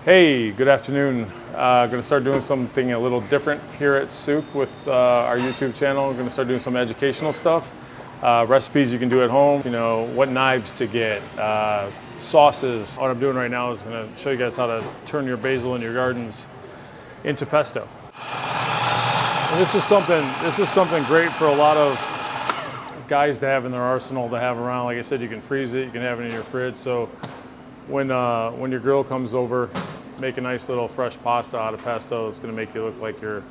Hey, good afternoon. Going to start doing something a little different here at Souk with our YouTube channel. We're going to start doing some educational stuff, recipes you can do at home, what knives to get, sauces. What I'm doing right now is going to show you guys how to turn your basil in your gardens into pesto. And this is something great for a lot of guys to have in their arsenal to have around. Like I said, you can freeze it, you can have it in your fridge. So when your girl comes over, make a nice little fresh pasta out of pesto. It's going to make you look like you're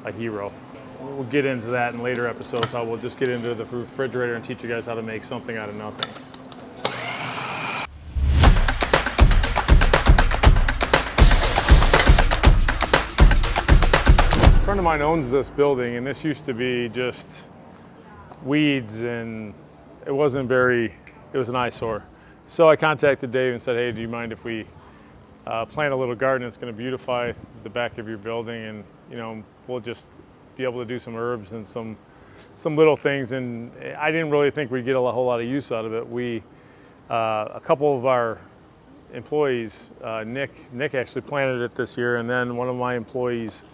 a hero. We'll get into that in later episodes. How we'll just get into the refrigerator and teach you guys how to make something out of nothing. A friend of mine owns this building, and this used to be just weeds, and it was an eyesore. So I contacted Dave and said, hey, do you mind if we plant a little garden? It's going to beautify the back of your building, and we'll just be able to do some herbs and some little things. And I didn't really think we'd get a whole lot of use out of it. A couple of our employees, Nick actually planted it this year, and then one of my employees'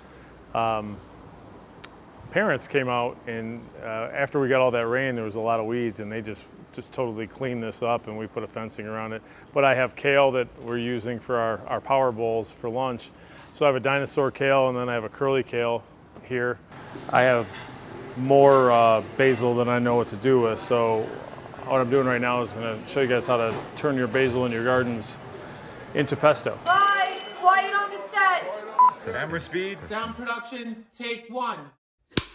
parents came out, and after we got all that rain, there was a lot of weeds, and they just totally cleaned this up, and we put a fencing around it. But I have kale that we're using for our power bowls for lunch. So I have a dinosaur kale, and then I have a curly kale here. I have more basil than I know what to do with. So what I'm doing right now is going to show you guys how to turn your basil in your gardens into pesto. Bye! Quiet on the set! Camera speed. Sound production, take one.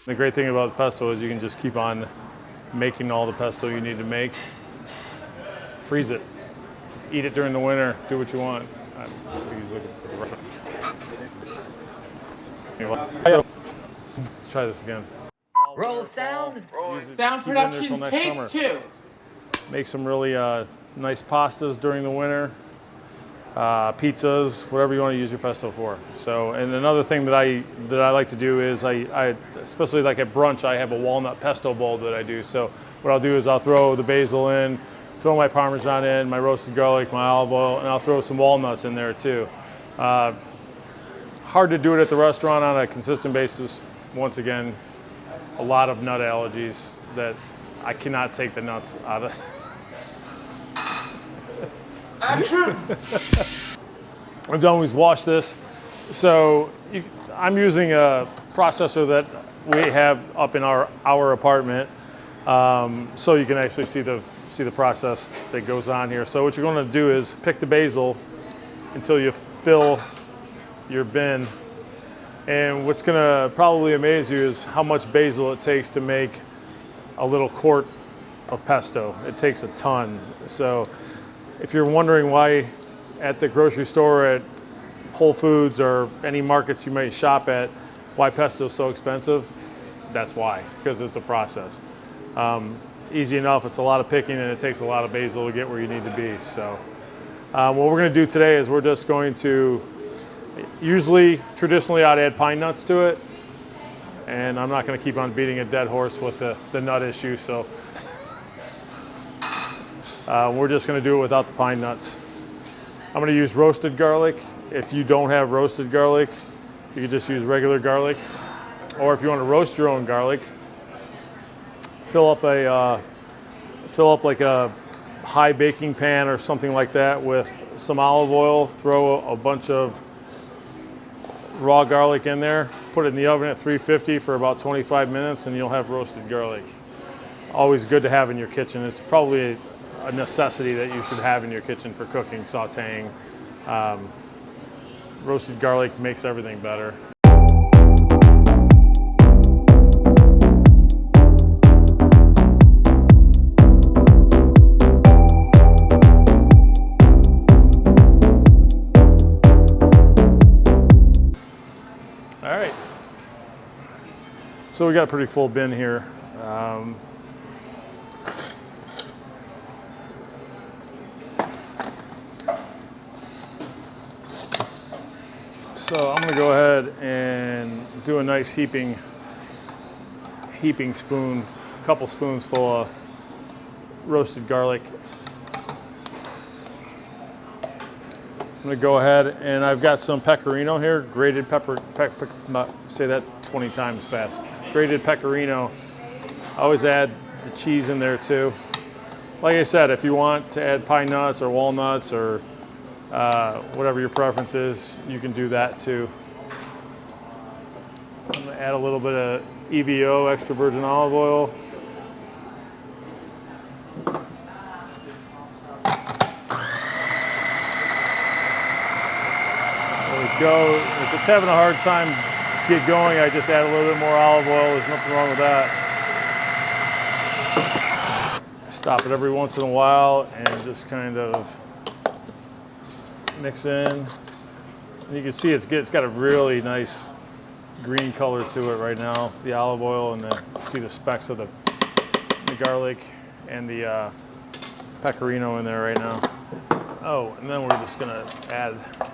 The great thing about pesto is you can just keep on making all the pesto you need to make. Freeze it. Eat it during the winter. Do what you want. Let's try this again. Roll sound. Sound production, take two. Make some really nice pastas during the winter. Pizzas, whatever you want to use your pesto for. So, and another thing that I like to do is I especially like at brunch, I have a walnut pesto bowl that I do. So what I'll do is I'll throw the basil in, throw my Parmesan in, my roasted garlic, my olive oil, and I'll throw some walnuts in there too. Hard to do it at the restaurant on a consistent basis. Once again, a lot of nut allergies that I cannot take the nuts out of. Action! I've always washed this. So I'm using a processor that we have up in our apartment, so you can actually see the process that goes on here. So what you're going to do is pick the basil until you fill your bin. And what's going to probably amaze you is how much basil it takes to make a little quart of pesto. It takes a ton. So if you're wondering why at the grocery store, at Whole Foods, or any markets you may shop at, why pesto is so expensive, that's why, because it's a process. Easy enough, it's a lot of picking, and it takes a lot of basil to get where you need to be. So what we're going to do today is we're just going to, traditionally I'd add pine nuts to it, and I'm not going to keep on beating a dead horse with the nut issue. So we're just going to do it without the pine nuts. I'm going to use roasted garlic. If you don't have roasted garlic, you can just use regular garlic. Or if you want to roast your own garlic, fill up like a high baking pan or something like that with some olive oil. Throw a bunch of raw garlic in there. Put it in the oven at 350 for about 25 minutes, and you'll have roasted garlic. Always good to have in your kitchen. It's probably a necessity that you should have in your kitchen for cooking, sauteing. Roasted garlic makes everything better. All right. So we got a pretty full bin here. So I'm going to go ahead and do a nice heaping spoon, a couple spoons full of roasted garlic. I'm gonna go ahead and I've got some pecorino here, grated say that 20 times fast. Grated pecorino. I always add the cheese in there too. Like I said, if you want to add pine nuts or walnuts or whatever your preference is, you can do that too. I'm gonna add a little bit of EVO, extra virgin olive oil. There we go. If it's having a hard time to get going, I just add a little bit more olive oil. There's nothing wrong with that. Stop it every once in a while and just kind of mix in. And you can see it's got a really nice green color to it right now, the olive oil, and then see the specks of the garlic and the pecorino in there right now. Oh, and then we're just gonna add a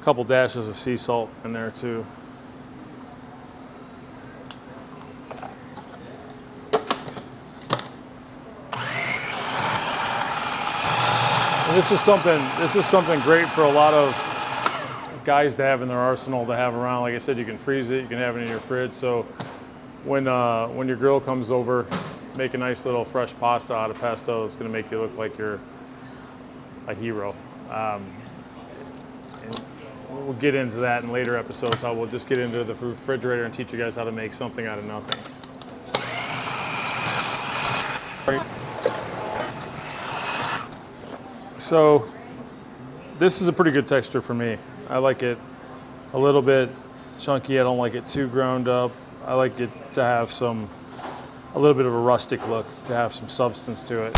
couple dashes of sea salt in there too. And this is something great for a lot of guys to have in their arsenal to have around. Like I said, you can freeze it, you can have it in your fridge. So when your girl comes over, make a nice little fresh pasta out of pesto. It's going to make you look like you're a hero. And we'll get into that in later episodes. How we'll just get into the refrigerator and teach you guys how to make something out of nothing. So this is a pretty good texture for me. I like it a little bit chunky. I don't like it too ground up. I like it to have a little bit of a rustic look, to have some substance to it.